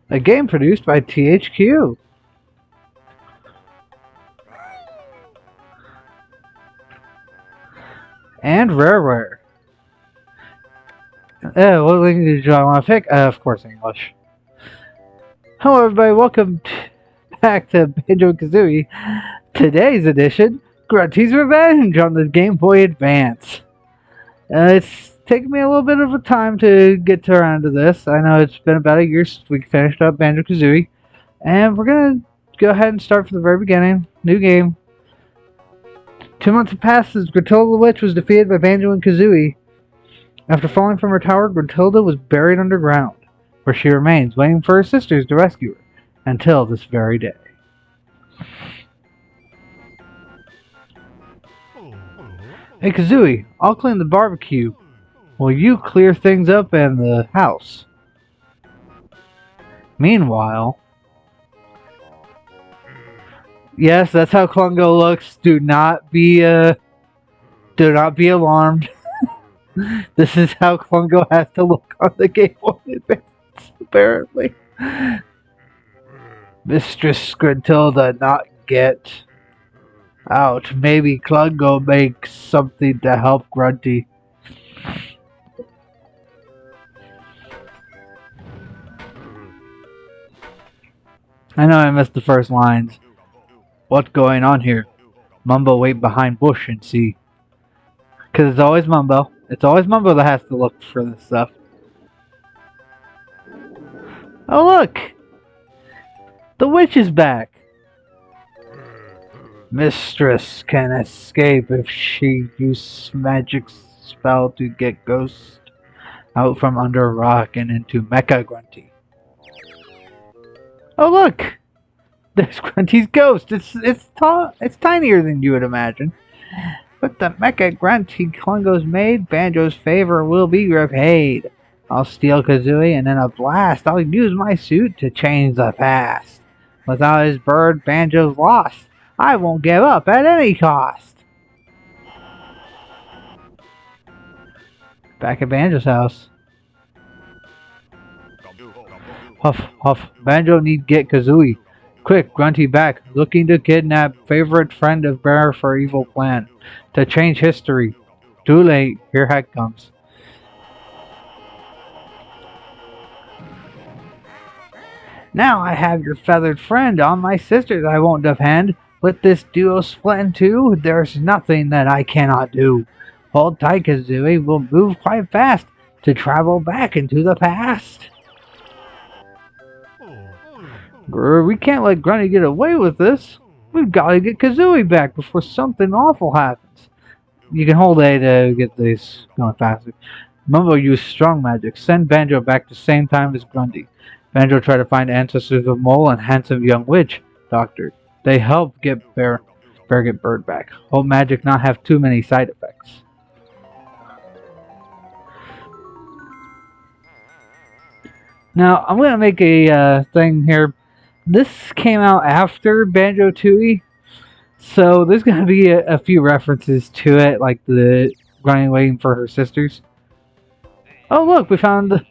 a game produced by THQ. And Rareware. What language do I want to pick? Of course, English. Hello, everybody. Welcome back to Banjo Kazooie. Today's edition, Grunty's Revenge on the Game Boy Advance. It's taken me a little bit of a time to get around to this. I know it's been about a year since we finished up Banjo Kazooie, and we're gonna go ahead and start from the very beginning. New game. 2 months have passed as Gruntilda the Witch was defeated by Banjo and Kazooie. After falling from her tower, Gruntilda was buried underground, where she remains, waiting for her sisters to rescue her, until this very day. Hey Kazooie, I'll clean the barbecue. Will you clear things up in the house? Meanwhile... Yes, that's how Klungo looks. Do not be alarmed. This is how Klungo has to look on the Game Boy Advance, apparently. Mistress Gruntilda not get out. Maybe Klungo makes something to help Grunty. I know I missed the first lines. What's going on here? Mumbo wait behind bush and see. Because it's always Mumbo. It's always Mumbo that has to look for this stuff. Oh look! The witch is back! Mistress can escape if she uses magic spell to get ghost out from under a rock and into Mecha Grunty. Oh look! There's Grunty's ghost. It's tinier than you would imagine. With the Mecha Grunty Klungo's made, Banjo's favor will be repaid. I'll steal Kazooie and in a blast I'll use my suit to change the past. Without his bird, Banjo's lost. I won't give up at any cost. Back at Banjo's house. Huff, huff. Banjo need get Kazooie. Quick, Grunty back, looking to kidnap favorite friend of Bear for evil plan. To change history. Too late, here heck comes. Now I have your feathered friend, on my sisters I won't depend. With this duo split in two, there's nothing that I cannot do. Hold tight, Kazooie, we'll move quite fast to travel back into the past. We can't let Grunty get away with this. We've got to get Kazooie back before something awful happens. You can hold A to get these going faster. Mumbo used strong magic. Send Banjo back the same time as Grunty. Banjo tried to find ancestors of Mole and handsome young witch doctor. They help get Bear get Bird back. Hope magic not have too many side effects. Now I'm gonna make a thing here. This came out after Banjo Tooie, so there's going to be a few references to it, like the Grunty waiting for her sisters. Oh look, we found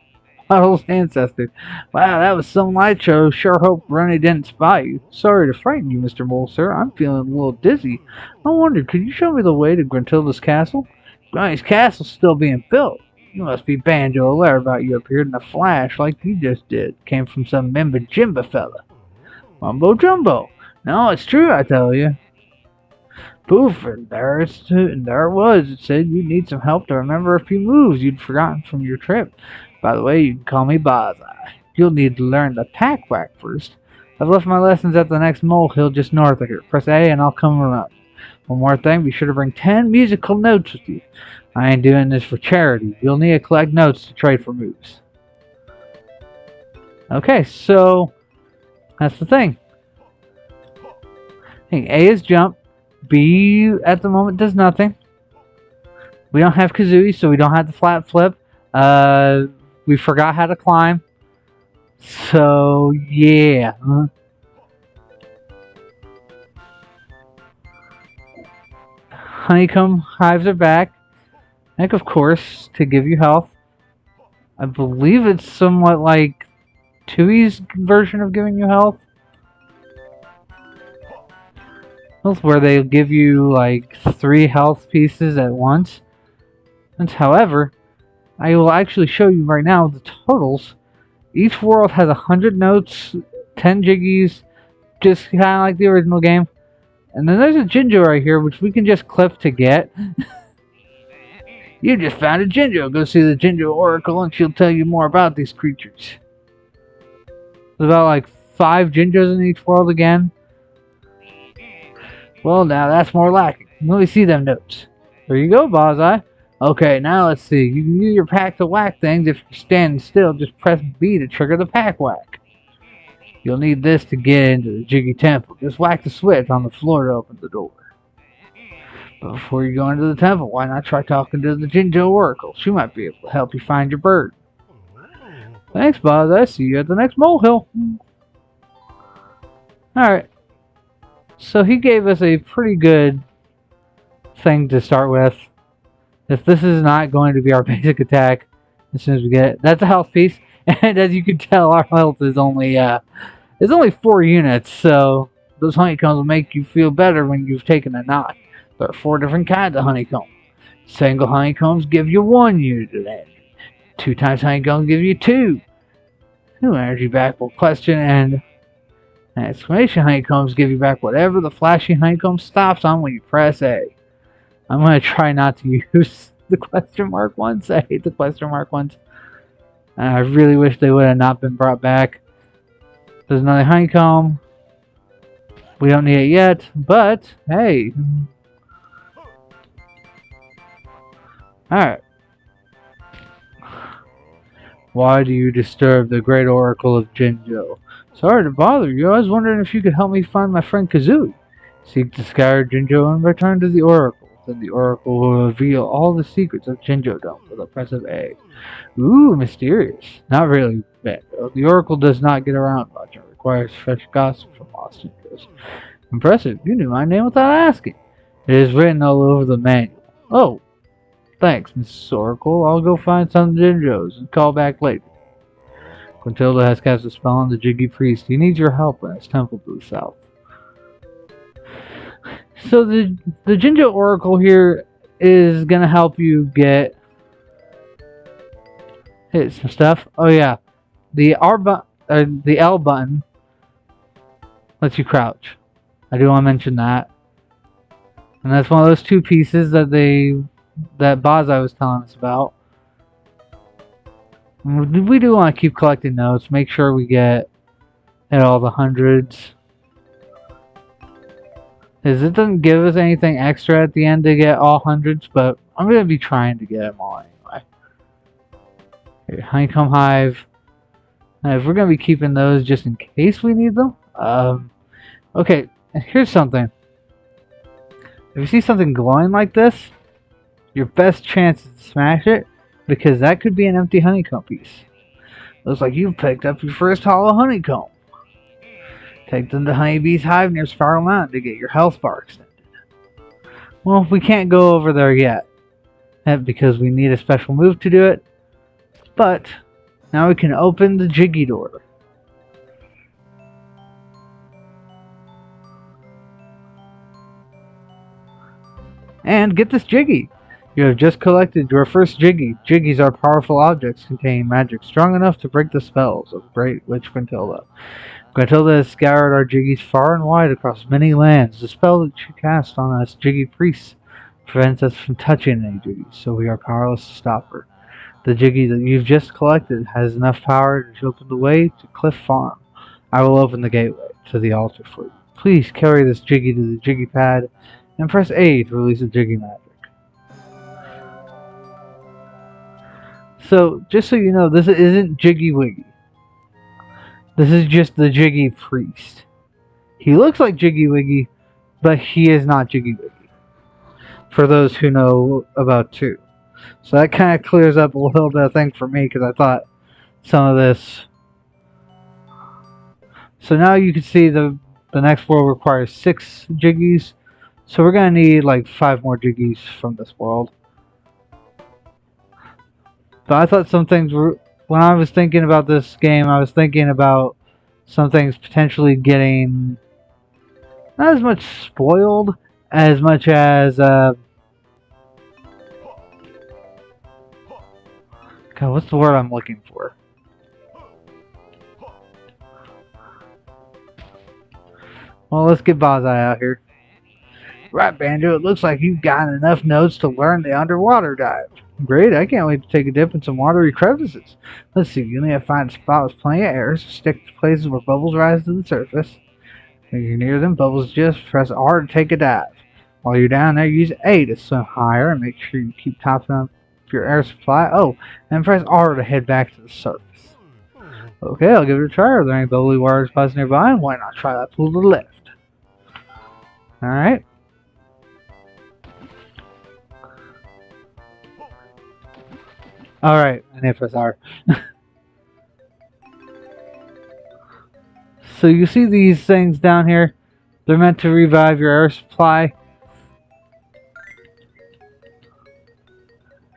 Muddle's ancestor. Wow, that was some light show. Sure hope Grunty didn't spy you. Sorry to frighten you, Mr. Mole, sir. I'm feeling a little dizzy. I wonder, could you show me the way to Gruntilda's castle? Grunty's castle's still being built. You must be Banjo. A letter about you appeared in a flash like you just did. Came from some Mimba Jimba fella. Mumbo Jumbo. No, it's true, I tell you. Poof, and there it was. It said you need some help to remember a few moves you'd forgotten from your trip. By the way, you can call me Bozai. You'll need to learn the tack whack first. I've left my lessons at the next molehill just north of here. Press A and I'll come around. One more thing, be sure to bring 10 musical notes with you. I ain't doing this for charity. You'll need to collect notes to trade for moves. Okay, so... that's the thing. Hey, A is jump. B at the moment does nothing. We don't have Kazooie, so we don't have the flat flip. We forgot how to climb. So yeah. Honeycomb hives are back. Heck, of course, to give you health. I believe it's somewhat like Tui's version of giving you health. That's where they'll give you like 3 health pieces at once. And however, I will actually show you right now the totals. Each world has 100 notes, 10 jiggies, just kind of like the original game. And then there's a Jinjo right here, which we can just clip to get. You just found a Jinjo. Go see the Jinjo Oracle and she'll tell you more about these creatures. There's about like 5 Jinjos in each world again. Well, now that's more lacking. Let me see them notes. There you go, Bonsai. Okay, now let's see. You can use your pack to whack things. If you're standing still, just press B to trigger the pack whack. You'll need this to get into the Jiggy Temple. Just whack the switch on the floor to open the door. But before you go into the temple, why not try talking to the Jinjo Oracle? She might be able to help you find your bird. Thanks, Bonsai. See you at the next molehill. Alright. So he gave us a pretty good thing to start with. If this is not going to be our basic attack, as soon as we get it, that's a health piece. And as you can tell, our health is only 4 units. So those honeycombs will make you feel better when you've taken a knock. There are 4 different kinds of honeycomb. Single honeycombs give you 1 unit of energy. 2 times honeycombs give you 2. 2 energy back will question and exclamation honeycombs give you back whatever the flashing honeycomb stops on when you press A. I'm going to try not to use the question mark ones. I hate the question mark ones. I really wish they would have not been brought back. There's another honeycomb. We don't need it yet, but hey. Alright. Why do you disturb the great oracle of Jinjo? Sorry to bother you. I was wondering if you could help me find my friend Kazooie. Seek to scour Jinjo and return to the oracle. Then the oracle will reveal all the secrets of Jinjo Dome with a press of A. Ooh, mysterious. Not really bad. The oracle does not get around much. It requires fresh gossip from lost Jinjos. Impressive. You knew my name without asking. It is written all over the manual. Oh, thanks, Mrs. Oracle. I'll go find some Jinjos and call back later. Gruntilda has cast a spell on the Jiggy Priest. He needs your help in his temple to the south. So the Jinjo Oracle here is gonna help you hit some stuff. Oh yeah, the L button lets you crouch. I do want to mention that, and that's one of those 2 pieces that Bonsai was telling us about. We do want to keep collecting notes. Make sure we get at all the hundreds. It doesn't give us anything extra at the end to get all hundreds, but I'm going to be trying to get them all anyway. Okay, honeycomb hive. If we're going to be keeping those just in case we need them. Okay, here's something. If you see something glowing like this, your best chance is to smash it, because that could be an empty honeycomb piece. Looks like you've picked up your first hollow honeycomb. Take them to Honeybee's hive near Spiral Mountain to get your health bar extended. Well, we can't go over there yet, because we need a special move to do it. But now we can open the Jiggy door. And get this Jiggy. You have just collected your first Jiggy. Jiggies are powerful objects containing magic strong enough to break the spells of Great Witch Gruntilda. Gruntilda has scoured our Jiggies far and wide across many lands. The spell that she cast on us Jiggy priests prevents us from touching any Jiggies, so we are powerless to stop her. The Jiggy that you've just collected has enough power to open the way to Cliff Farm. I will open the gateway to the altar for you. Please carry this Jiggy to the Jiggy pad and press A to release the Jiggy magic. So, just so you know, this isn't Jiggy Wiggy. This is just the Jiggy Priest. He looks like Jiggy Wiggy, but he is not Jiggy Wiggy. For those who know about 2. So that kind of clears up a little bit of thing for me, because I thought some of this... So now you can see the next world requires 6 Jiggies. So we're going to need like 5 more Jiggies from this world. But I thought some things were when I was thinking about this game, I was thinking about some things potentially getting not as much spoiled as much as God, what's the word I'm looking for? Well, let's get Bonsai out here. Right, Banjo, it looks like you've gotten enough notes to learn the underwater dive. Great, I can't wait to take a dip in some watery crevices. Let's see, you need to find a spot with plenty of air, so stick to places where bubbles rise to the surface. When you're near them, bubbles just press R to take a dive. While you're down there, use A to swim higher and make sure you keep topping up your air supply. Oh, and press R to head back to the surface. Okay, I'll give it a try. Are there any bubbly water spots nearby? And why not try that pool to the left? Alright. Alright, and then press R. So you see these things down here? They're meant to revive your air supply.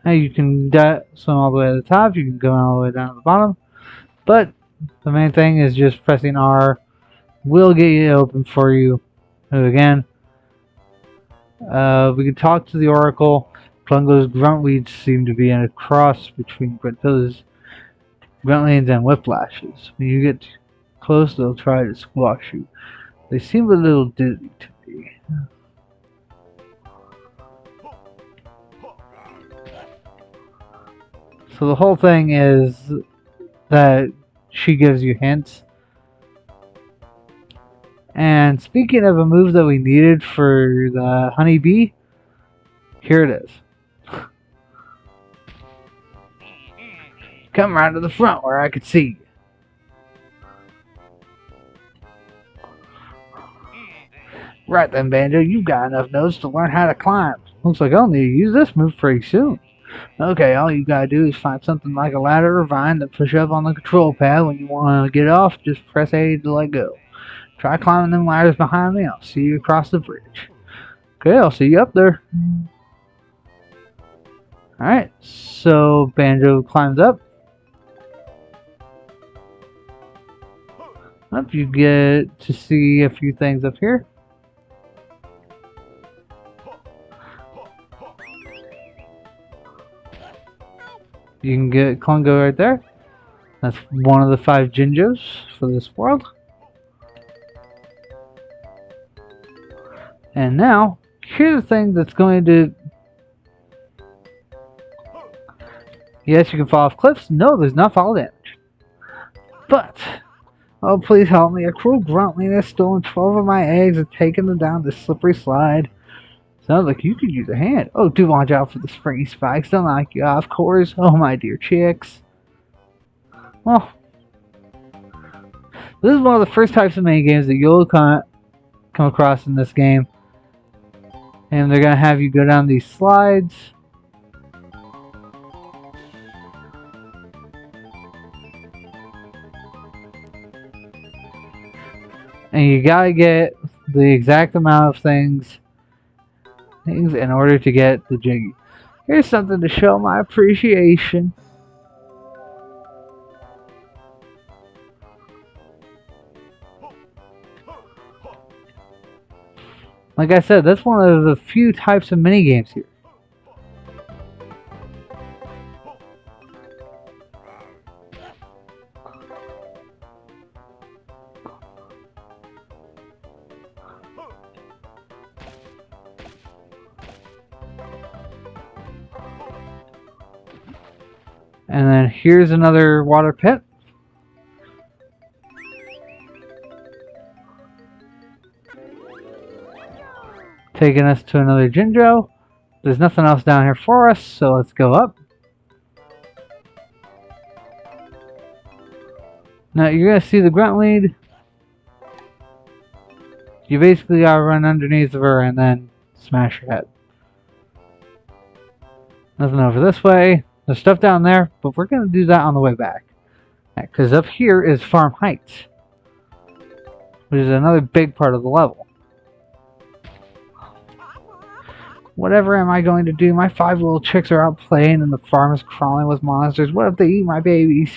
Now you can swim all the way to the top, you can go all the way down to the bottom. But the main thing is just pressing R will get it open for you. And again, we can talk to the Oracle. Plungo's gruntweeds seem to be in a cross between Gruntil's gruntlings and whiplashes. When you get close, they'll try to squash you. They seem a little dizzy to me. So the whole thing is that she gives you hints. And speaking of a move that we needed for the honeybee, here it is. Come right to the front where I could see you. Right then, Banjo, you've got enough notes to learn how to climb. Looks like I'll need to use this move pretty soon. Okay, all you gotta do is find something like a ladder or vine to push up on the control pad. When you want to get off, just press A to let go. Try climbing them ladders behind me. I'll see you across the bridge. Okay, I'll see you up there. Alright, so Banjo climbs up. Up, you get to see a few things up here. You can get Klungo right there. That's one of the 5 Jinjos for this world. And now, here's the thing that's going to... Yes, you can fall off cliffs. No, there's not fall damage. But, oh please help me. A cruel gruntling has stolen 12 of my eggs and taken them down this slippery slide. Sounds like you could use a hand. Oh, do watch out for the springy spikes. They'll knock you off course. Oh, my dear chicks. Well, this is one of the first types of mini games that you'll come across in this game. And they're going to have you go down these slides. And you got to get the exact amount of things in order to get the Jiggy. Here's something to show my appreciation. Like I said, that's one of the few types of mini games here. And then here's another water pit. Taking us to another Jinjo. There's nothing else down here for us, so let's go up. Now you're going to see the Gruntweed. You basically got to run underneath of her and then smash her head. Nothing over this way. There's stuff down there, but we're going to do that on the way back. Because up here is Farm Heights, which is another big part of the level. Whatever am I going to do? My 5 little chicks are out playing and the farm is crawling with monsters. What if they eat my babies?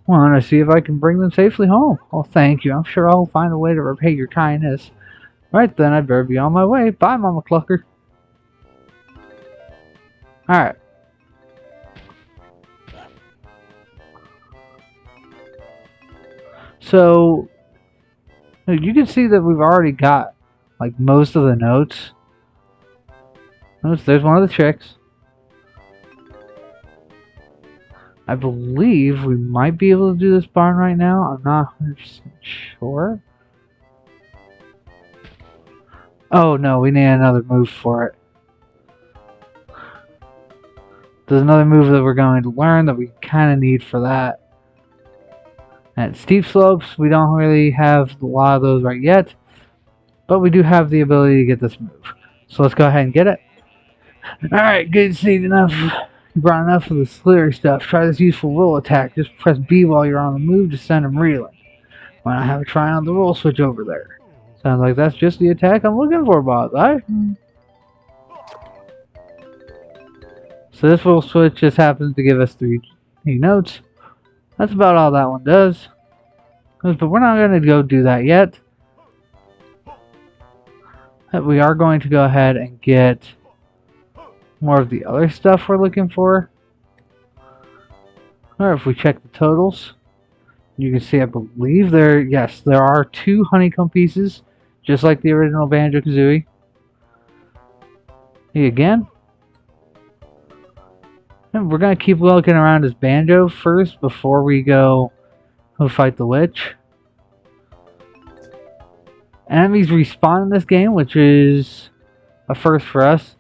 I want to see if I can bring them safely home. Oh, thank you. I'm sure I'll find a way to repay your kindness. Right then, I'd better be on my way. Bye, Mama Clucker. Alright. So, you can see that we've already got, like, most of the notes. Notice there's one of the chicks. I believe we might be able to do this barn right now. I'm not 100% sure. Oh no, we need another move for it. There's another move that we're going to learn that we kind of need for that. At steep slopes, we don't really have a lot of those right yet, but we do have the ability to get this move. So let's go ahead and get it. Alright, good seed enough. You brought enough of the slither stuff. Try this useful roll attack. Just press B while you're on the move to send them reeling. Why not have a try on the roll switch over there? Sounds like that's just the attack I'm looking for, boss. So this roll switch just happens to give us 3 notes. That's about all that one does. But we're not going to go do that yet. We are going to go ahead and get more of the other stuff we're looking for. Or if we check the totals, you can see, I believe there are 2 honeycomb pieces, just like the original Banjo Kazooie. Again. And we're going to keep looking around as Banjo first before we go fight the witch. Enemies respawn in this game, which is a first for us.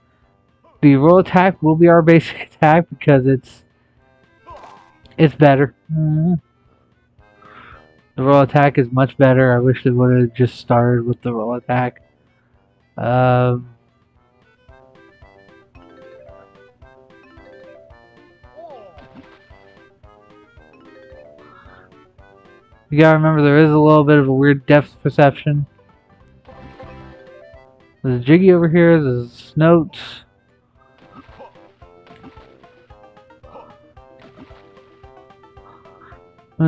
The roll attack will be our basic attack because it's better. The roll attack is much better. I wish they would have just started with the roll attack. You gotta remember there is a little bit of a weird depth perception. There's a Jiggy over here, there's notes.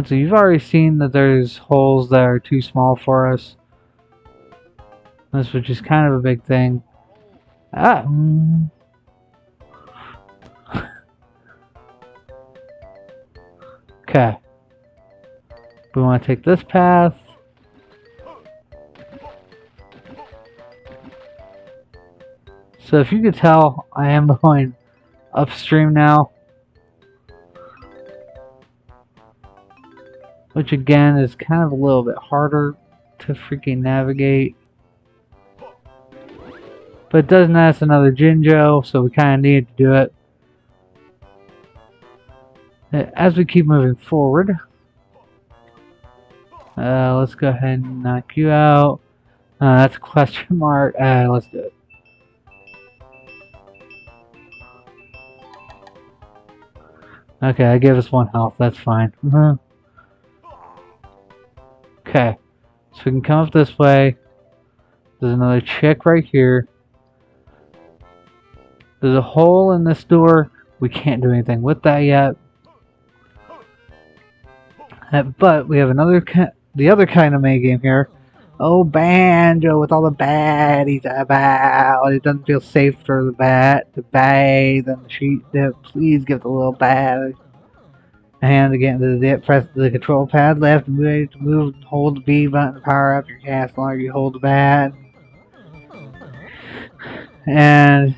So you've already seen that there's holes that are too small for us. This was just kind of a big thing. Okay. We want to take this path. So if you could tell, I am going upstream now. Which again is kind of a little bit harder to freaking navigate. But it doesn't ask another Jinjo, so we kind of need to do it. As we keep moving forward, let's go ahead and knock you out. That's a question mark. Let's do it. Okay, I gave us 1 health. That's fine. Okay, so we can come up this way. There's another chick right here. There's a hole in this door. We can't do anything with that yet. But we have the other kind of mini game here. Oh, Banjo with all the baddies about. It doesn't feel safe for the bat to bathe and the sheet. Please give the little bat a hand again to the press the control pad left and move, hold the B button to power up your cast longer you hold the bat. And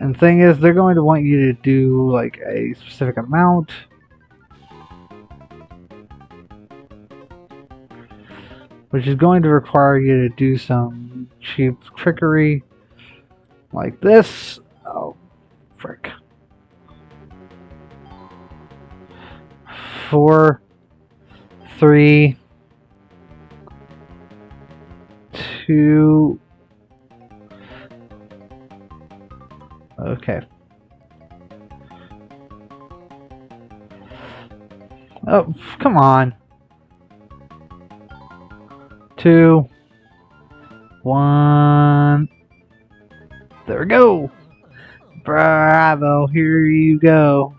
the thing is, they're going to want you to do like a specific amount. Which is going to require you to do some cheap trickery like this. Oh, frick. 4, 3, 2. Okay. Oh, come on. 2, 1. There we go. Bravo. Here you go.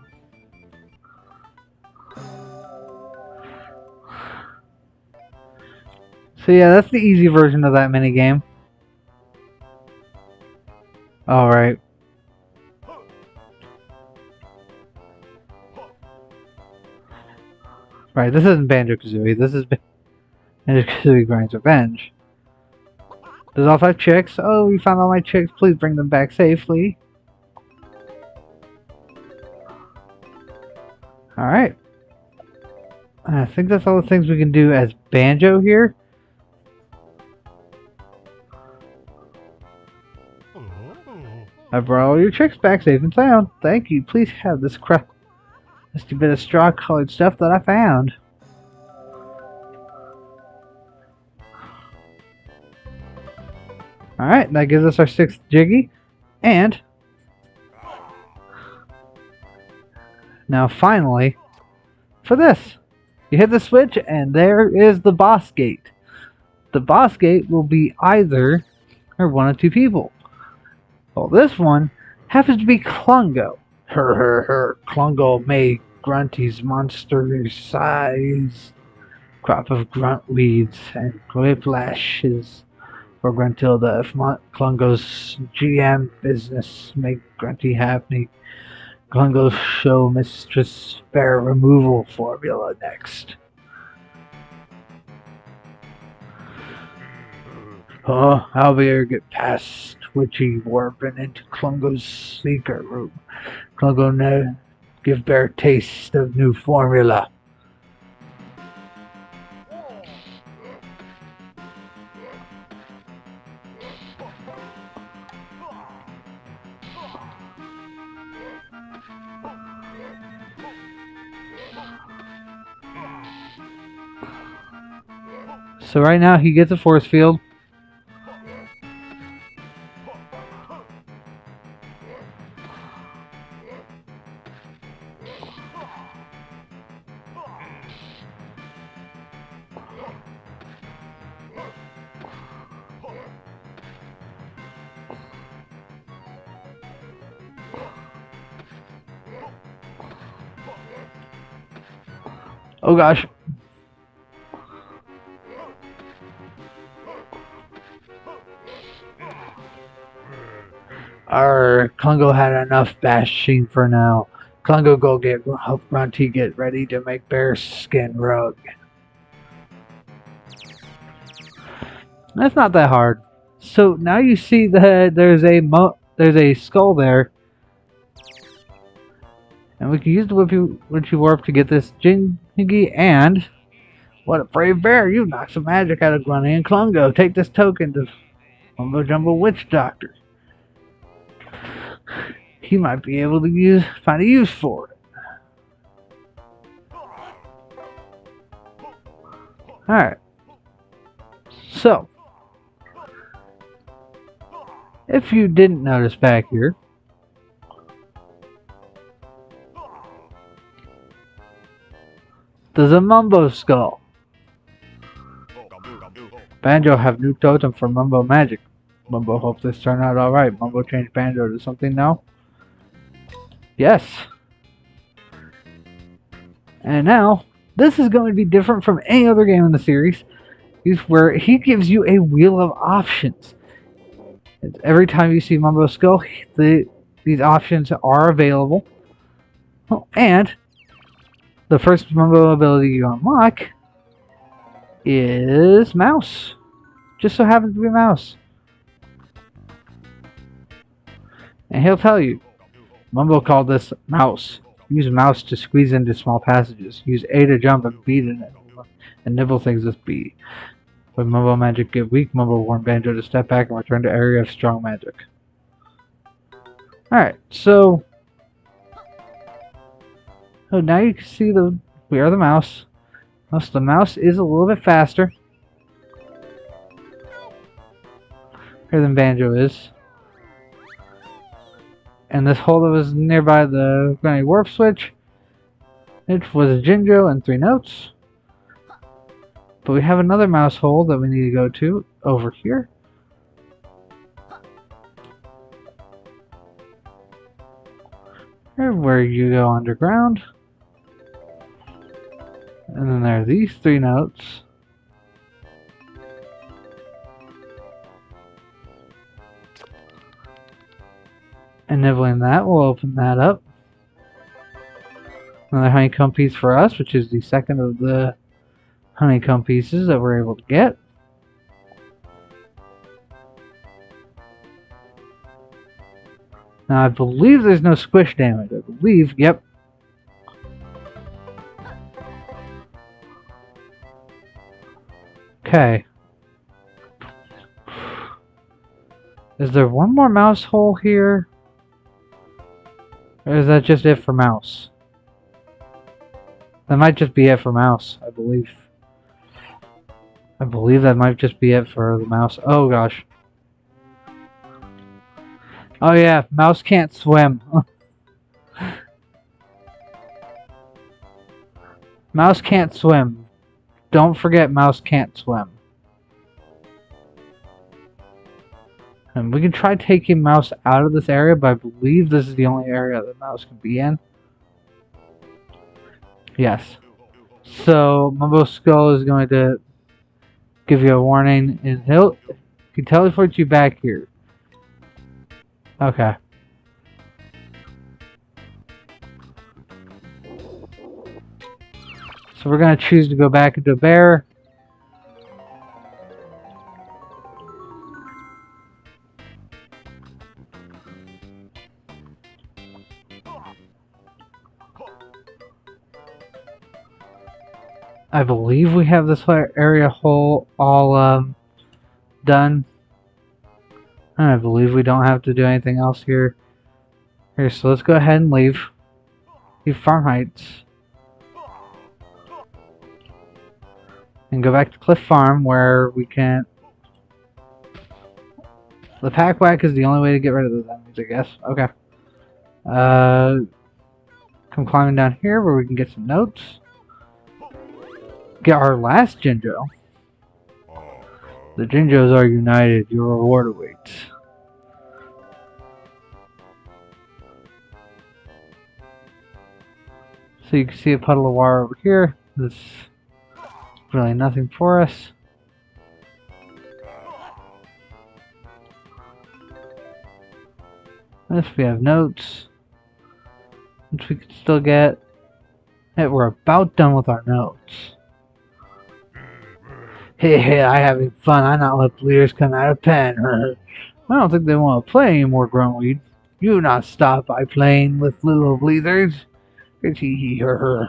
So yeah, that's the easy version of that minigame. Alright. Right, this isn't Banjo Kazooie. This is Banjo Kazooie Grind's Revenge. There's all 5 chicks. Oh, we found all my chicks. Please bring them back safely. Alright. I think that's all the things we can do as Banjo here. I brought all your chicks back safe and sound. Thank you. Please have this bit of straw-colored stuff that I found. Alright, that gives us our 6th Jiggy. And now finally, for this. You hit the switch and there is the boss gate. The boss gate will be either or one of 2 people. Well, this one happens to be Klungo. Her. Klungo made Grunty's monster size crop of grunt weeds and whiplashes for Gruntilda. If Klungo's GM business make Grunty happy, Klungo's show Mistress Fair removal formula next. Oh, I'll be able to get past Twitchy warping into Klungo's secret room. Klungo now give Bear taste of new formula. So right now he gets a force field. Oh gosh. Our Klungo had enough bashing for now. Klungo go help Grunty get ready to make bear skin rug. That's not that hard. So now you see that there's a skull there. And we can use the Witchy Warp to get this Jiggy, and what a brave bear! You knocked some magic out of Grunty and Klungo. Take this token to Mumbo Jumbo Witch Doctor. He might be able to find a use for it. Alright. So, if you didn't notice back here, there's a Mumbo skull. Banjo have new totem for Mumbo magic. Mumbo hopes this turned out alright. Mumbo changed Banjo to something now? Yes. And now, this is going to be different from any other game in the series. Where he gives you a wheel of options. Every time you see Mumbo skull, these options are available. Oh, and the first Mumbo ability you unlock is Mouse. Just so happens to be Mouse. And he'll tell you, Mumbo called this Mouse. Use Mouse to squeeze into small passages. Use A to jump and B and nibble things with B. When Mumbo magic get weak, Mumbo warn Banjo to step back and return to area of strong magic. Alright, so now you can see we are the mouse. The mouse is a little bit faster here than Banjo is. And this hole that was nearby the Grunty Warp Switch, it was a Jinjo and 3 notes. But we have another mouse hole that we need to go to over here. where you go underground. And then there are these 3 notes. And nibbling that will open that up. Another honeycomb piece for us, which is the second of the honeycomb pieces that we're able to get. Now I believe there's no squish damage. I believe, yep. Okay. Is there one more mouse hole here? Or is that just it for mouse? That might just be it for mouse, I believe. I believe that might just be it for the mouse. Oh gosh. Oh yeah, mouse can't swim. Mouse can't swim. Don't forget mouse can't swim. And we can try taking mouse out of this area, but I believe this is the only area that mouse can be in. Yes. So Mumbo Skull is going to give you a warning, and he can teleport you back here. Okay. So we're going to choose to go back into a bear. I believe we have this area whole all done. And I believe we don't have to do anything else here. Here, so let's go ahead and leave. Leave Farm Heights. And go back to Cliff Farm where we can... The Pack Whack is the only way to get rid of those enemies, I guess. Okay. Come climbing down here where we can get some notes. Get our last Jinjo. The Jinjos are united. Your reward awaits. So you can see a puddle of water over here. This is really nothing for us. This we have notes, which we can still get. Hey, we're about done with our notes. Hey, I having fun. I not let bleeders come out of pen. I don't think they want to play anymore, Grunty. You not stop by playing with little bleeders. Hee hee her.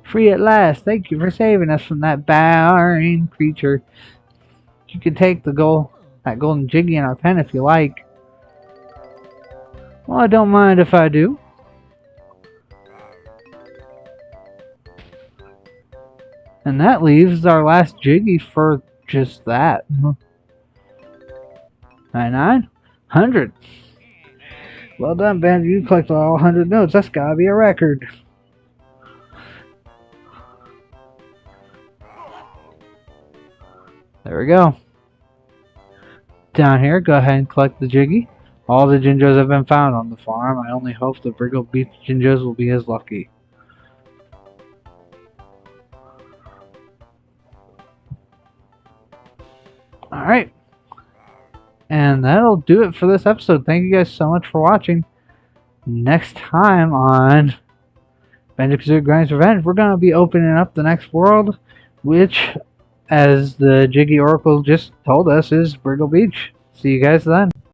Free at last. Thank you for saving us from that barren creature. You can take that golden jiggy in our pen if you like. Well, I don't mind if I do. And that leaves our last jiggy for just that. 99? 100. Well done, Banjo. You collected all 100 notes. That's gotta be a record. There we go. Down here, go ahead and collect the jiggy. All the Jinjos have been found on the farm. I only hope the Briggle Beach Jinjos will be as lucky. Alright. And that'll do it for this episode. Thank you guys so much for watching. Next time on Banjo Kazooie Grunty's Revenge, we're going to be opening up the next world, which, as the Jiggy Oracle just told us, is Briggle Beach. See you guys then.